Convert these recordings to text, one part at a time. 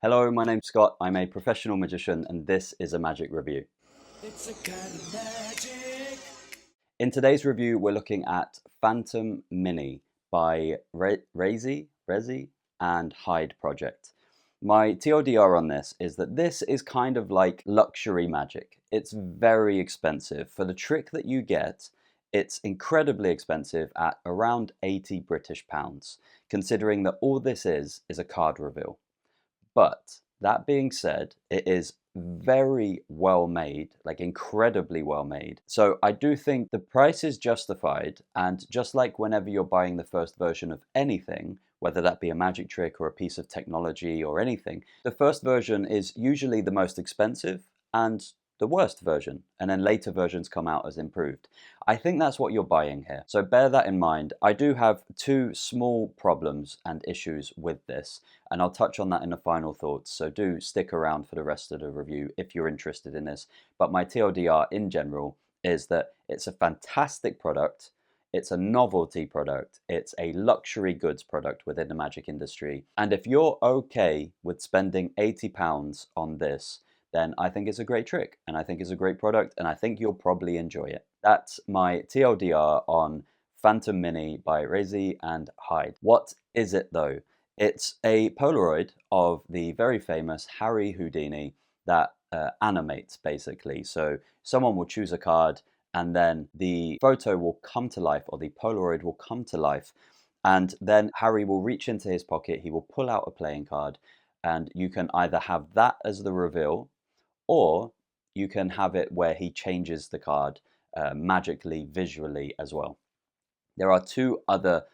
Hello, my name's Scott. I'm a professional magician and this is a magic review. It's a kind of magic. In today's review, we're looking at Phantom Mini by Rezi and Hyde Project. My TLDR on this is that this is kind of like luxury magic. It's very expensive. For the trick that you get, it's incredibly expensive at around 80 British pounds, considering that all this is a card reveal. But that being said, it is very well made, like incredibly well made. So I do think the price is justified. And just like whenever you're buying the first version of anything, whether that be a magic trick or a piece of technology or anything, the first version is usually the most expensive and the worst version, and then later versions come out as improved. I think that's what you're buying here. So bear that in mind. I do have two small problems and issues with this, and I'll touch on that in the final thoughts. So do stick around for the rest of the review if you're interested in this. But my TLDR in general is that it's a fantastic product. It's a novelty product. It's a luxury goods product within the magic industry. And if you're okay with spending £80 on this, then I think it's a great trick and I think it's a great product and I think you'll probably enjoy it. That's my TLDR on Phantom Mini by Rezi and Hyde. What is it though? It's a Polaroid of the very famous Harry Houdini that animates basically. So someone will choose a card and then the photo will come to life, or the Polaroid will come to life, and then Harry will reach into his pocket, he will pull out a playing card, and you can either have that as the reveal, or you can have it where he changes the card magically, visually as well. There are two other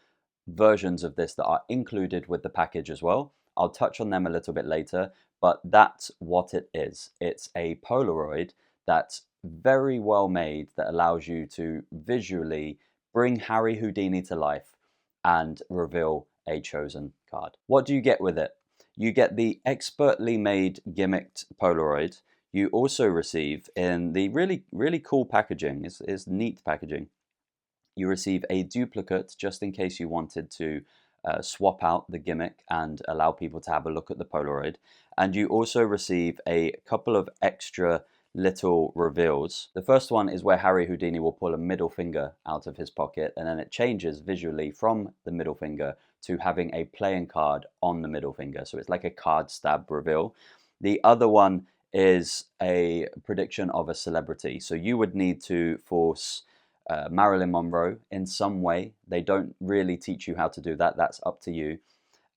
versions of this that are included with the package as well. I'll touch on them a little bit later, but that's what it is. It's a Polaroid that's very well made that allows you to visually bring Harry Houdini to life and reveal a chosen card. What do you get with it? You get the expertly made gimmicked Polaroid. You also receive, in the really cool packaging, is neat packaging, you receive a duplicate just in case you wanted to swap out the gimmick and allow people to have a look at the Polaroid. And you also receive a couple of extra little reveals. The first one is where Harry Houdini will pull a middle finger out of his pocket, and then it changes visually from the middle finger to having a playing card on the middle finger. So it's like a card stab reveal. The other one is a prediction of a celebrity. So you would need to force Marilyn Monroe in some way. They don't really teach you how to do that. That's up to you.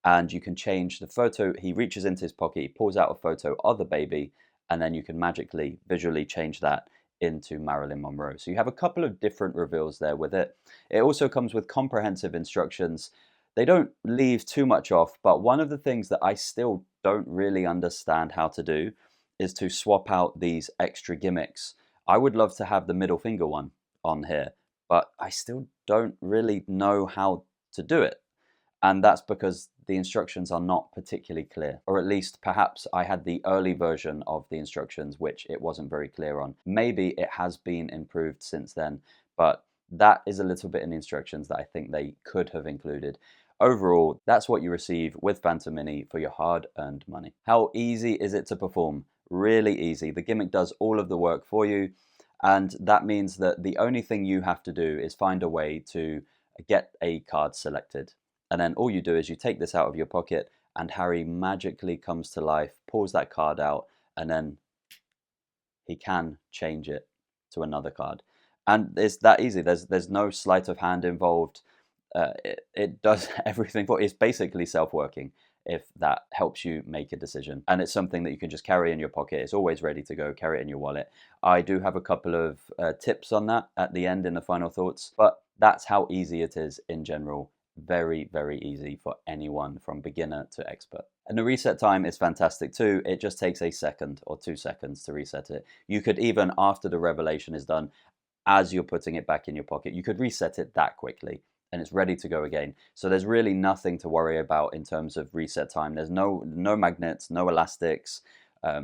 And you can change the photo. He reaches into his pocket, he pulls out a photo of the baby, and then you can magically, visually change that into Marilyn Monroe. So you have a couple of different reveals there with it. It also comes with comprehensive instructions. They don't leave too much off, but one of the things that I still don't really understand how to do is to swap out these extra gimmicks. I would love to have the middle finger one on here, but I still don't really know how to do it. And that's because the instructions are not particularly clear, or at least perhaps I had the early version of the instructions, which it wasn't very clear on. Maybe it has been improved since then, but that is a little bit in the instructions that I think they could have included. Overall, that's what you receive with Phantom Mini for your hard-earned money. How easy is it to perform? Really easy. The gimmick does all of the work for you, and that means that the only thing you have to do is find a way to get a card selected. And then all you do is you take this out of your pocket and Harry magically comes to life, pulls that card out, and then he can change it to another card. And it's that easy. There's no sleight of hand involved. It does everything for. It's basically self-working, if that helps you make a decision. And it's something that you can just carry in your pocket. It's always ready to go. Carry it in your wallet. I do have a couple of tips on that at the end in the final thoughts, but that's how easy it is in general. Very, very easy for anyone from beginner to expert. And the reset time is fantastic too. It just takes a second or 2 seconds to reset it. You could even, after the revelation is done, as you're putting it back in your pocket, you could reset it that quickly and it's ready to go again. So there's really nothing to worry about in terms of reset time. There's no magnets, no elastics.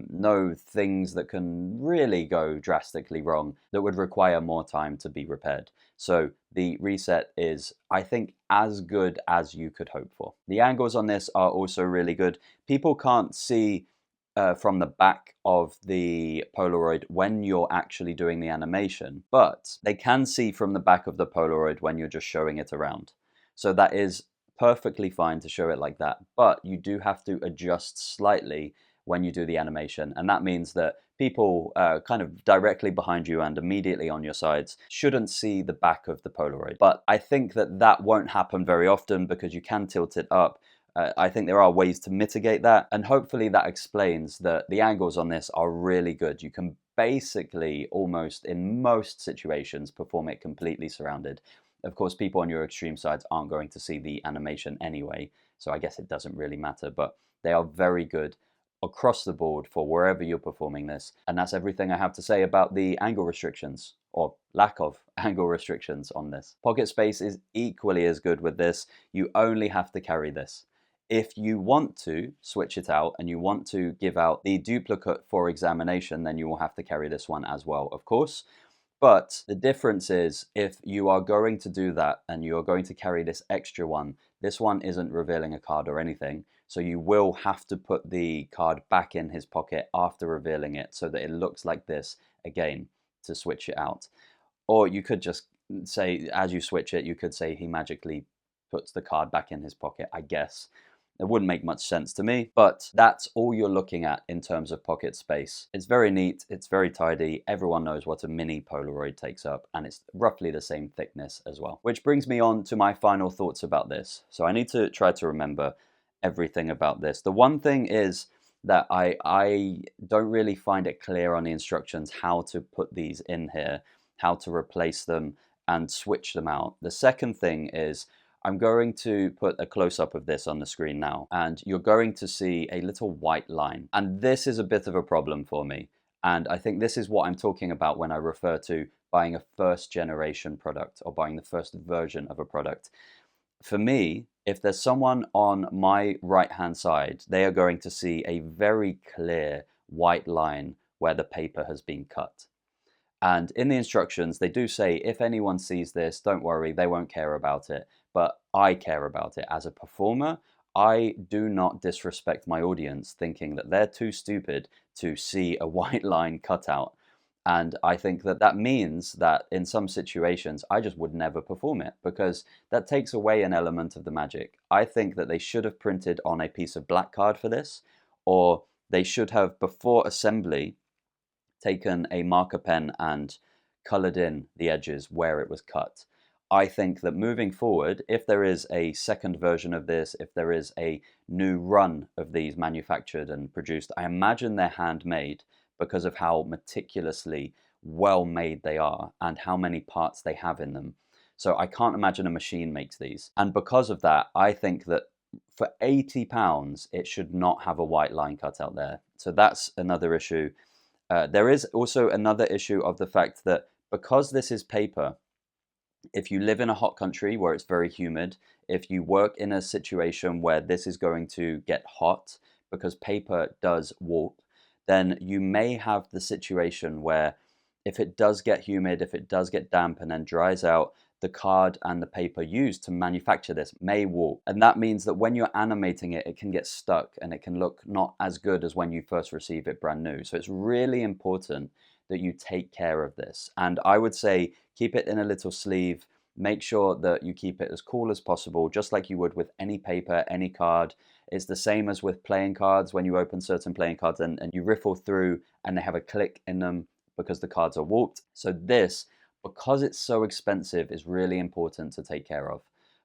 no things that can really go drastically wrong that would require more time to be repaired. So the reset is, I think, as good as you could hope for. The angles on this are also really good. People can't see from the back of the Polaroid when you're actually doing the animation, but they can see from the back of the Polaroid when you're just showing it around. So that is perfectly fine to show it like that, but you do have to adjust slightly when you do the animation, and that means that people kind of directly behind you and immediately on your sides shouldn't see the back of the Polaroid. But I think that that won't happen very often because you can tilt it up. I think there are ways to mitigate that, and hopefully that explains that the angles on this are really good. You can basically almost in most situations perform it completely surrounded. Of course, people on your extreme sides aren't going to see the animation anyway, so I guess it doesn't really matter, but they are very good across the board for wherever you're performing this. And that's everything I have to say about the angle restrictions, or lack of angle restrictions on this. Pocket space is equally as good with this. You only have to carry this. If you want to switch it out and you want to give out the duplicate for examination, then you will have to carry this one as well, of course. But the difference is, if you are going to do that and you are going to carry this extra one, this one isn't revealing a card or anything. So you will have to put the card back in his pocket after revealing it so that it looks like this again to switch it out. Or you could just say, as you switch it, you could say he magically puts the card back in his pocket, I guess. It wouldn't make much sense to me, but that's all you're looking at in terms of pocket space. It's very neat, it's very tidy, everyone knows what a mini Polaroid takes up, and it's roughly the same thickness as well. Which brings me on to my final thoughts about this. So I need to try to remember everything about this. The one thing is that I don't really find it clear on the instructions how to put these in here, how to replace them and switch them out. The second thing is, I'm going to put a close-up of this on the screen now, and you're going to see a little white line. And this is a bit of a problem for me. And I think this is what I'm talking about when I refer to buying a first generation product or buying the first version of a product. For me, if there's someone on my right-hand side, they are going to see a very clear white line where the paper has been cut. And in the instructions, they do say, if anyone sees this, don't worry, they won't care about it. But I care about it. As a performer, I do not disrespect my audience thinking that they're too stupid to see a white line cut out. And I think that that means that in some situations, I just would never perform it because that takes away an element of the magic. I think that they should have printed on a piece of black card for this, or they should have, before assembly, taken a marker pen and colored in the edges where it was cut. I think that moving forward, if there is a second version of this, if there is a new run of these manufactured and produced, I imagine they're handmade because of how meticulously well made they are and how many parts they have in them. So I can't imagine a machine makes these. And because of that, I think that for £80, it should not have a white line cut out there. So that's another issue. There is also another issue of the fact that because this is paper, if you live in a hot country where it's very humid, if you work in a situation where this is going to get hot because paper does warp, then you may have the situation where if it does get humid, if it does get damp and then dries out, the card and the paper used to manufacture this may warp. And that means that when you're animating it, it can get stuck and it can look not as good as when you first receive it brand new. So it's really important that you take care of this. And I would say keep it in a little sleeve. Make sure that you keep it as cool as possible, just like you would with any paper, any card. It's the same as with playing cards. When you open certain playing cards and you riffle through and they have a click in them because the cards are warped. So this, because it's so expensive, is really important to take care of,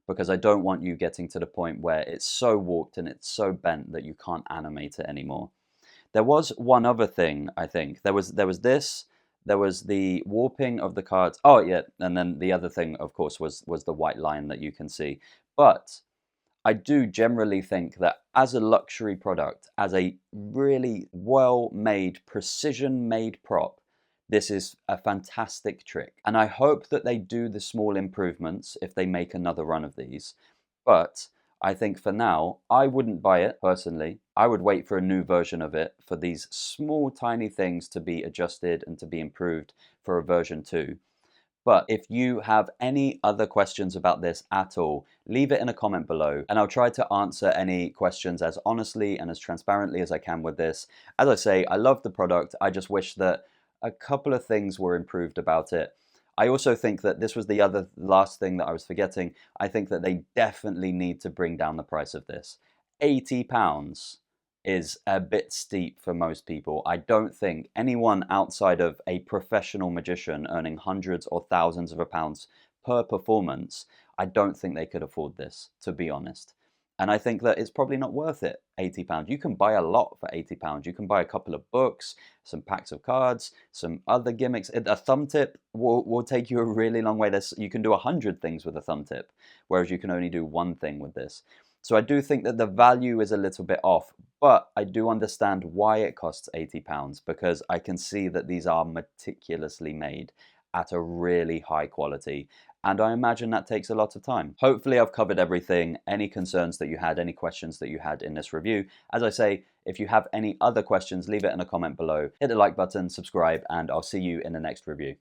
because I don't want you getting to the point where it's so warped and it's so bent that you can't animate it anymore. There was one other thing, I think. There was this, there was the warping of the cards. Oh yeah, and then the other thing, of course, was the white line that you can see. But I do generally think that as a luxury product, as a really well-made, precision-made prop, this is a fantastic trick. And I hope that they do the small improvements if they make another run of these. But I think for now, I wouldn't buy it personally. I would wait for a new version of it for these small, tiny things to be adjusted and to be improved for a version 2. But if you have any other questions about this at all, leave it in a comment below and I'll try to answer any questions as honestly and as transparently as I can with this. As I say, I love the product. I just wish that a couple of things were improved about it. I also think that this was the last thing that I was forgetting. I think that they definitely need to bring down the price of this. £80 is a bit steep for most people. I don't think anyone outside of a professional magician earning hundreds or thousands of pounds per performance, I don't think they could afford this, to be honest. And I think that it's probably not worth it, £80. You can buy a lot for £80. You can buy a couple of books, some packs of cards, some other gimmicks. A thumb tip will take you a really long way. You can do 100 things with a thumb tip, whereas you can only do one thing with this. So I do think that the value is a little bit off, but I do understand why it costs £80 because I can see that these are meticulously made at a really high quality. And I imagine that takes a lot of time. Hopefully I've covered everything, any concerns that you had, any questions that you had in this review. As I say, if you have any other questions, leave it in a comment below. Hit the like button, subscribe, and I'll see you in the next review.